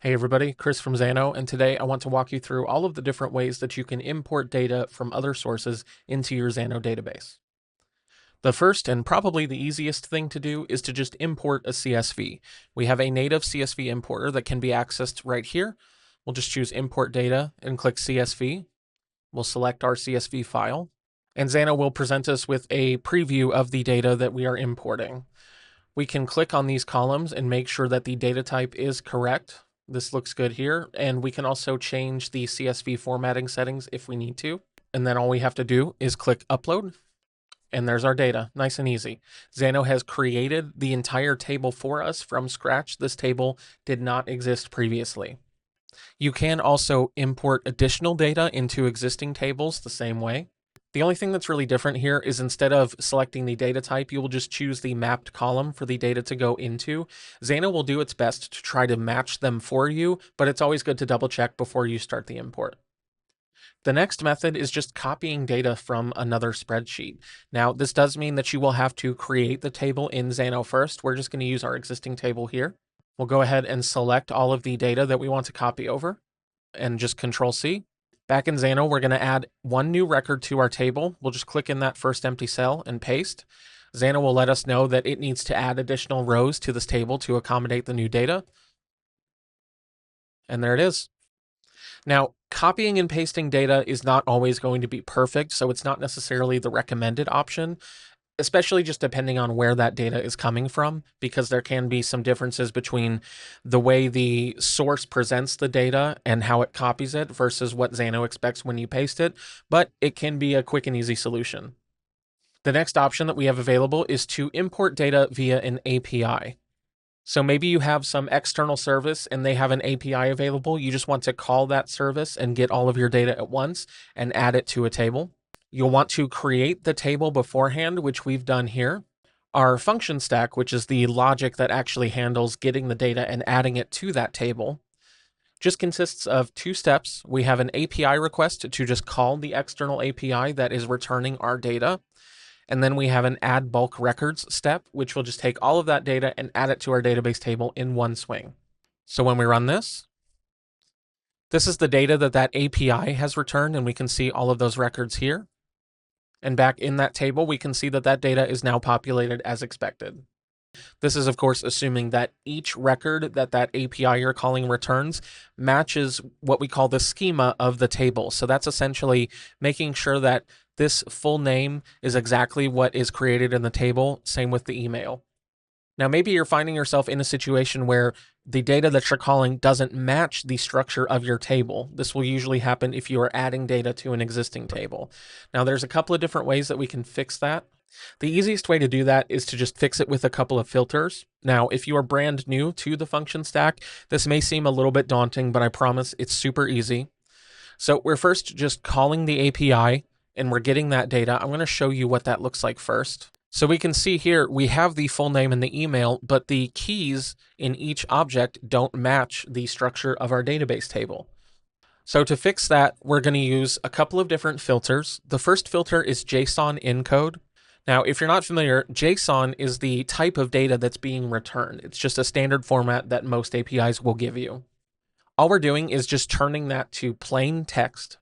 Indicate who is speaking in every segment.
Speaker 1: Hey everybody, Chris from Xano, and today I want to walk you through all of the different ways that you can import data from other sources into your Xano database. The first and probably the easiest thing to do is to just import a CSV. We have a native CSV importer that can be accessed right here. We'll just choose Import Data and click CSV. We'll select our CSV file, and Xano will present us with a preview of the data that we are importing. We can click on these columns and make sure that the data type is correct. This looks good here. And we can also change the CSV formatting settings if we need to. And then all we have to do is click upload. And there's our data, nice and easy. Xano has created the entire table for us from scratch. This table did not exist previously. You can also import additional data into existing tables the same way. The only thing that's really different here is instead of selecting the data type, you will just choose the mapped column for the data to go into. Xano will do its best to try to match them for you, but it's always good to double check before you start the import. The next method is just copying data from another spreadsheet. Now, this does mean that you will have to create the table in Xano first. We're just going to use our existing table here. We'll go ahead and select all of the data that we want to copy over and just Control C. Back in Xano, we're going to add one new record to our table. We'll just click in that first empty cell and paste. Xano will let us know that it needs to add additional rows to this table to accommodate the new data. And there it is. Now, copying and pasting data is not always going to be perfect, so it's not necessarily the recommended option, especially just depending on where that data is coming from, because there can be some differences between the way the source presents the data and how it copies it versus what Xano expects when you paste it, but it can be a quick and easy solution. The next option that we have available is to import data via an API. So maybe you have some external service and they have an API available. You just want to call that service and get all of your data at once and add it to a table. You'll want to create the table beforehand, which we've done here. Our function stack, which is the logic that actually handles getting the data and adding it to that table, just consists of two steps. We have an API request to just call the external API that is returning our data. And then we have an add bulk records step, which will just take all of that data and add it to our database table in one swing. So when we run this is the data that API has returned, and we can see all of those records here. And back in that table, we can see that data is now populated as expected. This is, of course, assuming that each record that API you're calling returns matches what we call the schema of the table. So that's essentially making sure that this full name is exactly what is created in the table. Same with the email. Now, maybe you're finding yourself in a situation where the data that you're calling doesn't match the structure of your table. This will usually happen if you are adding data to an existing table. Now, there's a couple of different ways that we can fix that. The easiest way to do that is to just fix it with a couple of filters. Now, if you are brand new to the function stack, this may seem a little bit daunting, but I promise it's super easy. So we're first just calling the API and we're getting that data. I'm going to show you what that looks like first. So we can see here, we have the full name and the email, but the keys in each object don't match the structure of our database table. So to fix that, we're going to use a couple of different filters. The first filter is JSON encode. Now, if you're not familiar, JSON is the type of data that's being returned. It's just a standard format that most APIs will give you. All we're doing is just turning that to plain text.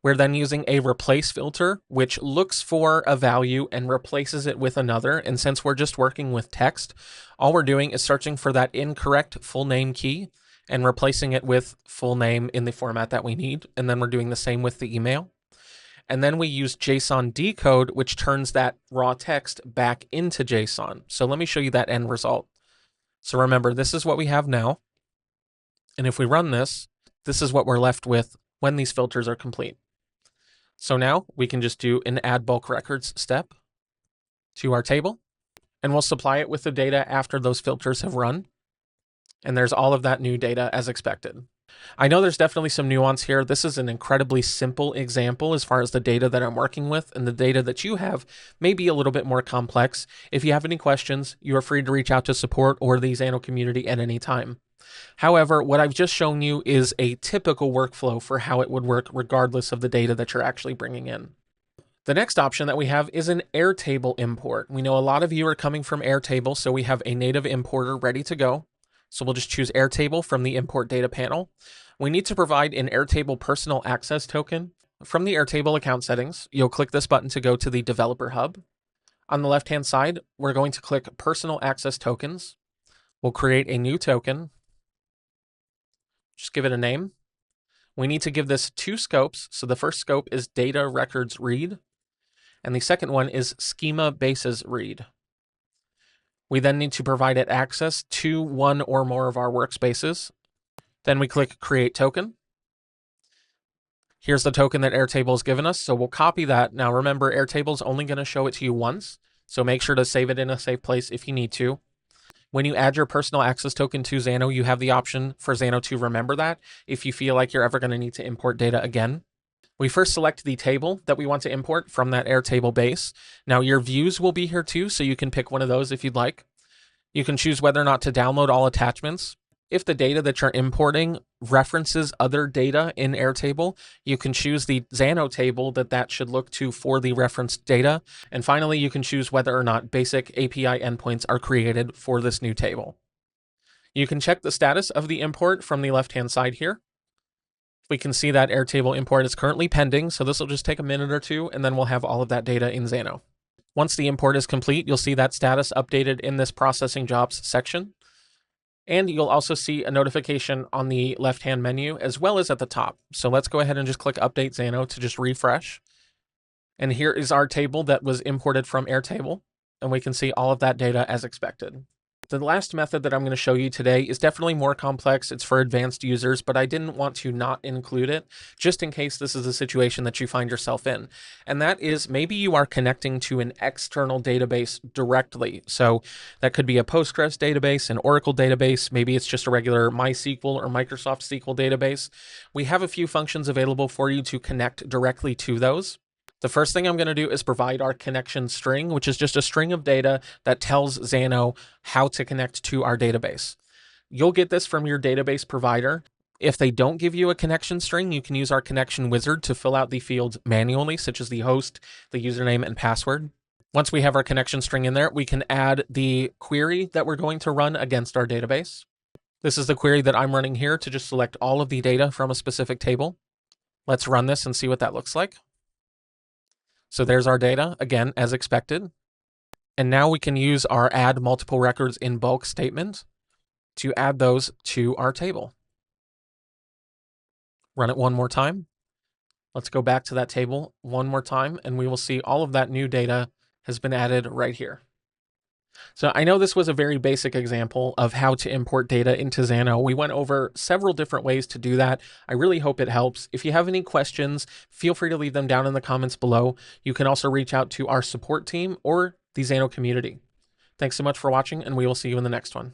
Speaker 1: We're then using a replace filter, which looks for a value and replaces it with another. And since we're just working with text, all we're doing is searching for that incorrect full name key and replacing it with full name in the format that we need. And then we're doing the same with the email. And then we use JSON decode, which turns that raw text back into JSON. So let me show you that end result. So remember, this is what we have now. And if we run this is what we're left with when these filters are complete. So now we can just do an add bulk records step to our table, and we'll supply it with the data after those filters have run. And there's all of that new data as expected. I know there's definitely some nuance here. This is an incredibly simple example as far as the data that I'm working with, and the data that you have may be a little bit more complex. If you have any questions, you are free to reach out to support or the Xano community at any time. However, what I've just shown you is a typical workflow for how it would work regardless of the data that you're actually bringing in. The next option that we have is an Airtable import. We know a lot of you are coming from Airtable, so we have a native importer ready to go. So we'll just choose Airtable from the import data panel. We need to provide an Airtable personal access token. From the Airtable account settings, you'll click this button to go to the developer hub. On the left-hand side, we're going to click personal access tokens. We'll create a new token. Just give it a name. We need to give this 2 scopes. So the first scope is data records read, and the second one is schema bases read. We then need to provide it access to one or more of our workspaces. Then we click create token. Here's the token that Airtable has given us. So we'll copy that. Now remember, Airtable is only going to show it to you once. So make sure to save it in a safe place if you need to. When you add your personal access token to Xano, you have the option for Xano to remember that if you feel like you're ever going to need to import data again. We first select the table that we want to import from that Airtable base. Now your views will be here too, so you can pick one of those if you'd like. You can choose whether or not to download all attachments. If the data that you're importing references other data in Airtable, you can choose the Xano table that should look to for the referenced data. And finally, you can choose whether or not basic API endpoints are created for this new table. You can check the status of the import from the left-hand side here. We can see that Airtable import is currently pending, so this will just take a minute or two, and then we'll have all of that data in Xano. Once the import is complete, you'll see that status updated in this processing jobs section. And you'll also see a notification on the left-hand menu as well as at the top. So let's go ahead and just click Update Xano to just refresh. And here is our table that was imported from Airtable, and we can see all of that data as expected. The last method that I'm going to show you today is definitely more complex. It's for advanced users, but I didn't want to not include it just in case this is a situation that you find yourself in. And that is maybe you are connecting to an external database directly. So that could be a Postgres database, an Oracle database. Maybe it's just a regular MySQL or Microsoft SQL database. We have a few functions available for you to connect directly to those. The first thing I'm going to do is provide our connection string, which is just a string of data that tells Xano how to connect to our database. You'll get this from your database provider. If they don't give you a connection string, you can use our connection wizard to fill out the fields manually, such as the host, the username, and password. Once we have our connection string in there, we can add the query that we're going to run against our database. This is the query that I'm running here to just select all of the data from a specific table. Let's run this and see what that looks like. So there's our data, again, as expected. And now we can use our add multiple records in bulk statement to add those to our table. Run it one more time. Let's go back to that table one more time, and we will see all of that new data has been added right here. So I know this was a very basic example of how to import data into Xano. We went over several different ways to do that. I really hope it helps. If you have any questions, feel free to leave them down in the comments below. You can also reach out to our support team or the Xano community. Thanks so much for watching, and we will see you in the next one.